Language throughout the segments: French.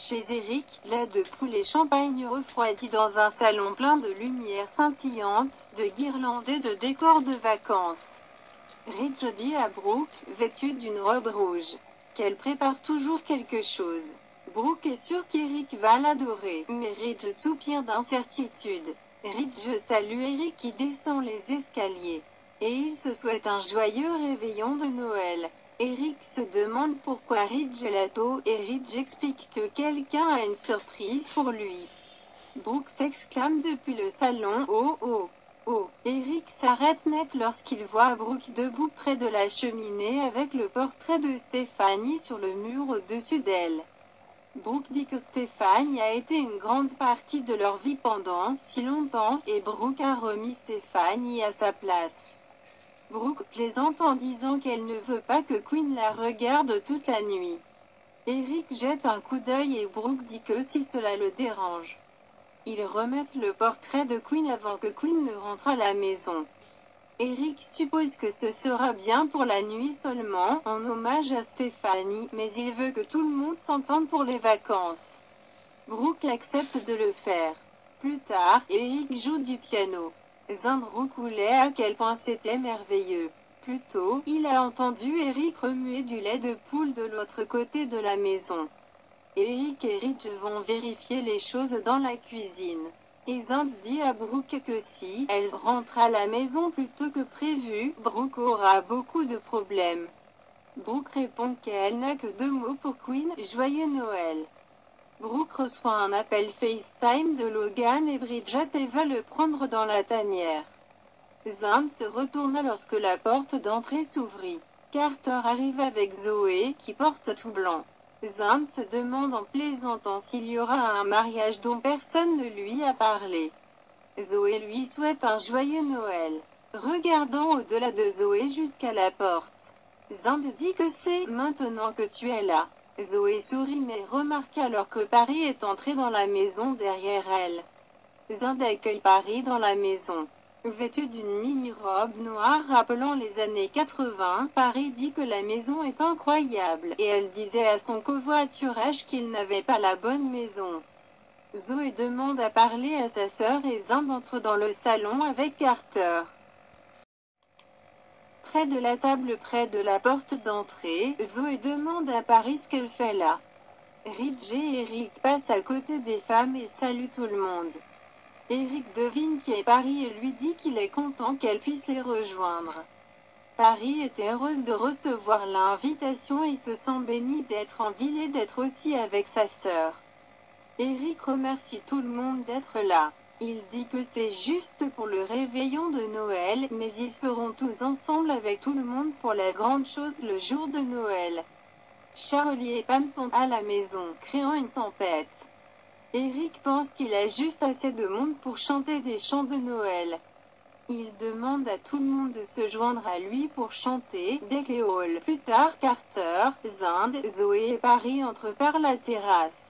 Chez Eric, lait de poule et champagne refroidi dans un salon plein de lumière scintillante, de guirlandes et de décors de vacances. Ridge dit à Brooke, vêtue d'une robe rouge, qu'elle prépare toujours quelque chose. Brooke est sûre qu'Eric va l'adorer, mais Ridge soupire d'incertitude. Ridge salue Eric qui descend les escaliers, et il se souhaite un joyeux réveillon de Noël. Eric se demande pourquoi Ridge est là tôt et Ridge explique que quelqu'un a une surprise pour lui. Brooke s'exclame depuis le salon « Oh oh oh !» Eric s'arrête net lorsqu'il voit Brooke debout près de la cheminée avec le portrait de Stéphanie sur le mur au-dessus d'elle. Brooke dit que Stéphanie a été une grande partie de leur vie pendant si longtemps, et Brooke a remis Stéphanie à sa place. Brooke plaisante en disant qu'elle ne veut pas que Quinn la regarde toute la nuit. Eric jette un coup d'œil et Brooke dit que si cela le dérange, ils remettent le portrait de Quinn avant que Quinn ne rentre à la maison. Eric suppose que ce sera bien pour la nuit seulement, en hommage à Stéphanie, mais il veut que tout le monde s'entende pour les vacances. Brooke accepte de le faire. Plus tard, Eric joue du piano. Zand roucoulait à quel point c'était merveilleux. Plus tôt, il a entendu Eric remuer du lait de poule de l'autre côté de la maison. Eric et Ridge vont vérifier les choses dans la cuisine. Et Zand dit à Brooke que si elle rentre à la maison plus tôt que prévu, Brooke aura beaucoup de problèmes. Brooke répond qu'elle n'a que 2 mots pour Quinn, joyeux Noël. Brooke reçoit un appel FaceTime de Logan et Bridget et va le prendre dans la tanière. Zand se retourna lorsque la porte d'entrée s'ouvrit. Carter arrive avec Zoé, qui porte tout blanc. Zand se demande en plaisantant s'il y aura un mariage dont personne ne lui a parlé. Zoé lui souhaite un joyeux Noël. Regardant au-delà de Zoé jusqu'à la porte. Zand dit que c'est « maintenant que tu es là ». Zoé sourit mais remarque alors que Paris est entré dans la maison derrière elle. Zand accueille Paris dans la maison. Vêtue d'une mini-robe noire rappelant les années 80, Paris dit que la maison est incroyable, et elle disait à son covoiturage qu'il n'avait pas la bonne maison. Zoé demande à parler à sa sœur et Zand entre dans le salon avec Carter. Près de la table près de la porte d'entrée, Zoé demande à Paris ce qu'elle fait là. Ridge et Eric passent à côté des femmes et saluent tout le monde. Eric devine qui est Paris et lui dit qu'il est content qu'elle puisse les rejoindre. Paris était heureuse de recevoir l'invitation et se sent bénie d'être en ville et d'être aussi avec sa sœur. Eric remercie tout le monde d'être là. Il dit que c'est juste pour le réveillon de Noël, mais ils seront tous ensemble avec tout le monde pour la grande chose le jour de Noël. Charlie et Pam sont à la maison, créant une tempête. Eric pense qu'il a juste assez de monde pour chanter des chants de Noël. Il demande à tout le monde de se joindre à lui pour chanter dès que Hall. Plus tard, Carter, Zand, Zoé et Paris entrent par la terrasse.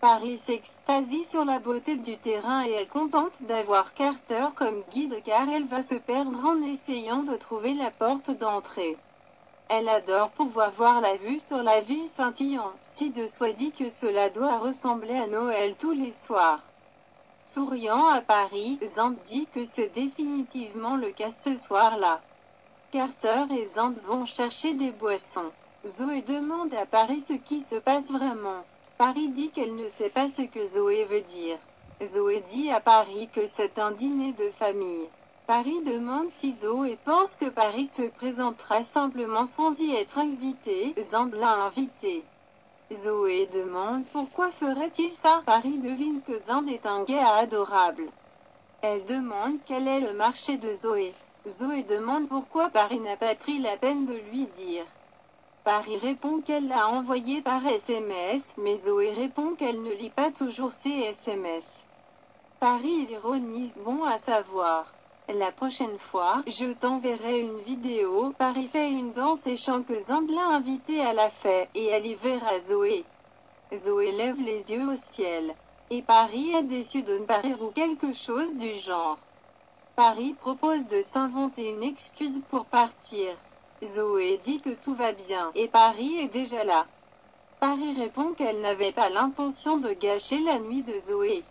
Paris s'extasie sur la beauté du terrain et est contente d'avoir Carter comme guide car elle va se perdre en essayant de trouver la porte d'entrée. Elle adore pouvoir voir la vue sur la ville scintillant. Ci-de soit dit que cela doit ressembler à Noël tous les soirs. Souriant à Paris, Zand dit que c'est définitivement le cas ce soir-là. Carter et Zand vont chercher des boissons. Zoé demande à Paris ce qui se passe vraiment. Paris dit qu'elle ne sait pas ce que Zoé veut dire. Zoé dit à Paris que c'est un dîner de famille. Paris demande si Zoé pense que Paris se présentera simplement sans y être invité. Zand l'a invité. Zoé demande pourquoi ferait-il ça. Paris devine que Zand est un gars adorable. Elle demande quel est le marché de Zoé. Zoé demande pourquoi Paris n'a pas pris la peine de lui dire. Paris répond qu'elle l'a envoyé par SMS, mais Zoé répond qu'elle ne lit pas toujours ses SMS. Paris ironise, bon à savoir. La prochaine fois, je t'enverrai une vidéo. Paris fait une danse et chante que Zand l'a invitée à la fête, et elle y verra Zoé. Zoé lève les yeux au ciel. Et Paris est déçu de ne pas rire ou quelque chose du genre. Paris propose de s'inventer une excuse pour partir. Zoé dit que tout va bien, et Paris est déjà là. Paris répond qu'elle n'avait pas l'intention de gâcher la nuit de Zoé.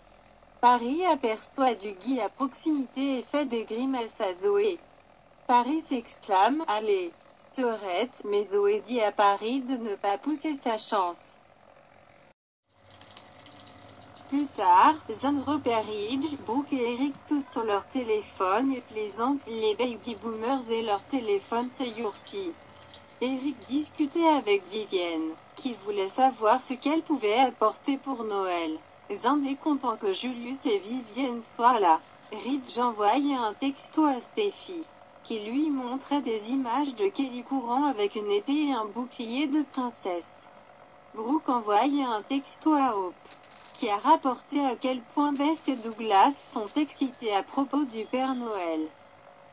Paris aperçoit Dougie à proximité et fait des grimaces à Zoé. Paris s'exclame « Allez, serette !» mais Zoé dit à Paris de ne pas pousser sa chance. Plus tard, Xander repère Ridge, Brooke et Eric tous sur leur téléphone et plaisantent, les baby boomers et leur téléphone ces jours-ci. Eric discutait avec Vivienne, qui voulait savoir ce qu'elle pouvait apporter pour Noël. Xander est content que Julius et Vivienne soient là. Ridge envoyait un texto à Steffi, qui lui montrait des images de Kelly courant avec une épée et un bouclier de princesse. Brooke envoyait un texto à Hope, qui a rapporté à quel point Bess et Douglas sont excités à propos du Père Noël.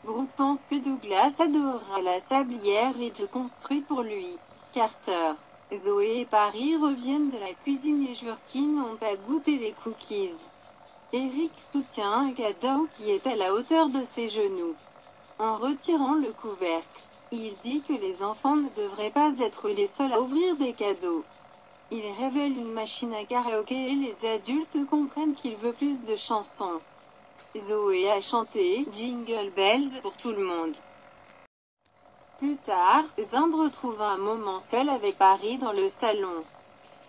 Brooke pense que Douglas adorera la sablière Ridge construite pour lui. Carter, Zoé et Paris reviennent de la cuisine et jurent qu'ils n'ont pas goûté les cookies. Eric soutient un cadeau qui est à la hauteur de ses genoux. En retirant le couvercle, il dit que les enfants ne devraient pas être les seuls à ouvrir des cadeaux. Il révèle une machine à karaoké et les adultes comprennent qu'il veut plus de chansons. Zoé a chanté « Jingle Bells » pour tout le monde. Plus tard, Xander retrouve un moment seul avec Paris dans le salon.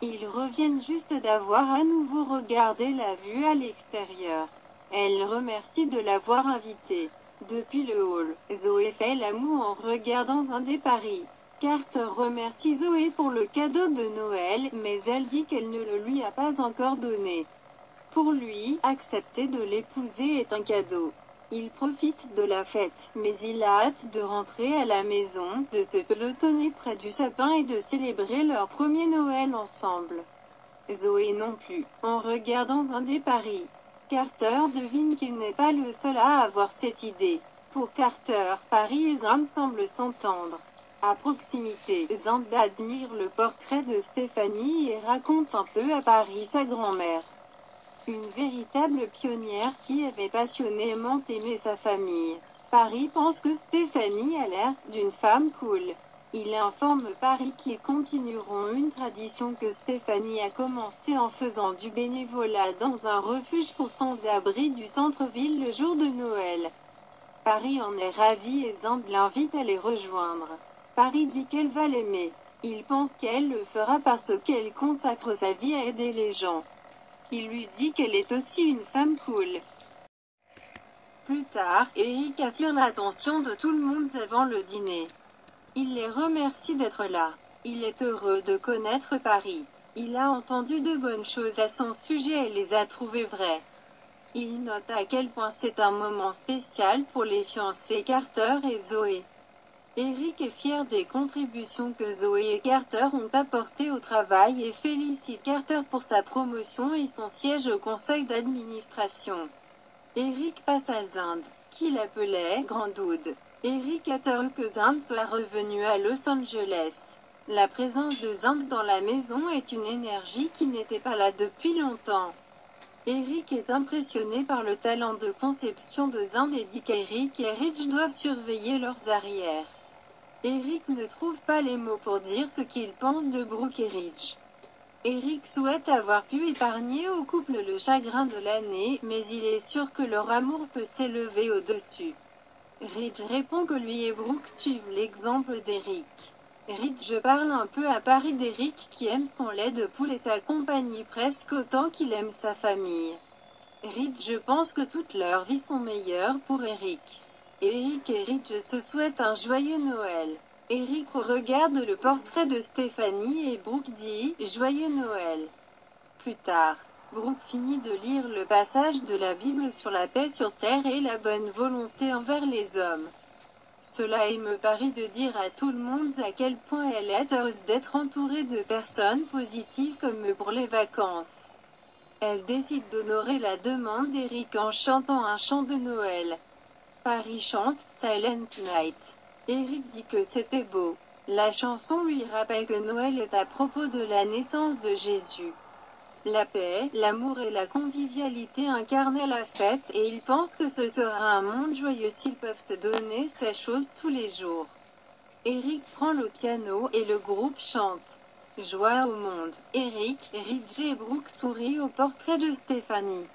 Ils reviennent juste d'avoir à nouveau regardé la vue à l'extérieur. Elle remercie de l'avoir invité. Depuis le hall, Zoé fait l'amour en regardant Xander et Paris. Carter remercie Zoé pour le cadeau de Noël, mais elle dit qu'elle ne le lui a pas encore donné. Pour lui, accepter de l'épouser est un cadeau. Il profite de la fête, mais il a hâte de rentrer à la maison, de se pelotonner près du sapin et de célébrer leur premier Noël ensemble. Zoé non plus. En regardant Xander et Paris, Carter devine qu'il n'est pas le seul à avoir cette idée. Pour Carter, Paris et Xander semblent s'entendre. À proximité, Xander admire le portrait de Stéphanie et raconte un peu à Paris sa grand-mère. Une véritable pionnière qui avait passionnément aimé sa famille. Paris pense que Stéphanie a l'air d'une femme cool. Il informe Paris qu'ils continueront une tradition que Stéphanie a commencée en faisant du bénévolat dans un refuge pour sans-abri du centre-ville le jour de Noël. Paris en est ravi et Xander l'invite à les rejoindre. Paris dit qu'elle va l'aimer. Il pense qu'elle le fera parce qu'elle consacre sa vie à aider les gens. Il lui dit qu'elle est aussi une femme cool. Plus tard, Eric attire l'attention de tout le monde avant le dîner. Il les remercie d'être là. Il est heureux de connaître Paris. Il a entendu de bonnes choses à son sujet et les a trouvées vraies. Il note à quel point c'est un moment spécial pour les fiancés Carter et Zoé. Eric est fier des contributions que Zoé et Carter ont apportées au travail et félicite Carter pour sa promotion et son siège au conseil d'administration. Eric passe à Xander, qu'il appelait Grand Dude. Eric est heureux que Xander soit revenu à Los Angeles. La présence de Xander dans la maison est une énergie qui n'était pas là depuis longtemps. Eric est impressionné par le talent de conception de Xander et dit qu'Eric et Ridge doivent surveiller leurs arrières. Eric ne trouve pas les mots pour dire ce qu'il pense de Brooke et Ridge. Eric souhaite avoir pu épargner au couple le chagrin de l'année, mais il est sûr que leur amour peut s'élever au-dessus. Ridge répond que lui et Brooke suivent l'exemple d'Eric. Ridge parle un peu à Paris d'Eric qui aime son lait de poule et sa compagnie presque autant qu'il aime sa famille. Ridge pense que toutes leurs vies sont meilleures pour Eric. Eric et Ridge se souhaitent un joyeux Noël. Eric regarde le portrait de Stéphanie et Brooke dit « Joyeux Noël ». Plus tard, Brooke finit de lire le passage de la Bible sur la paix sur terre et la bonne volonté envers les hommes. Cela émeut Paris de dire à tout le monde à quel point elle est heureuse d'être entourée de personnes positives comme eux pour les vacances. Elle décide d'honorer la demande d'Eric en chantant un chant de Noël. Paris chante « Silent Night ». Eric dit que c'était beau. La chanson lui rappelle que Noël est à propos de la naissance de Jésus. La paix, l'amour et la convivialité incarnent la fête et il pense que ce sera un monde joyeux s'ils peuvent se donner ces choses tous les jours. Eric prend le piano et le groupe chante. Joie au monde. Eric, Ridge et Brooke sourient au portrait de Stéphanie.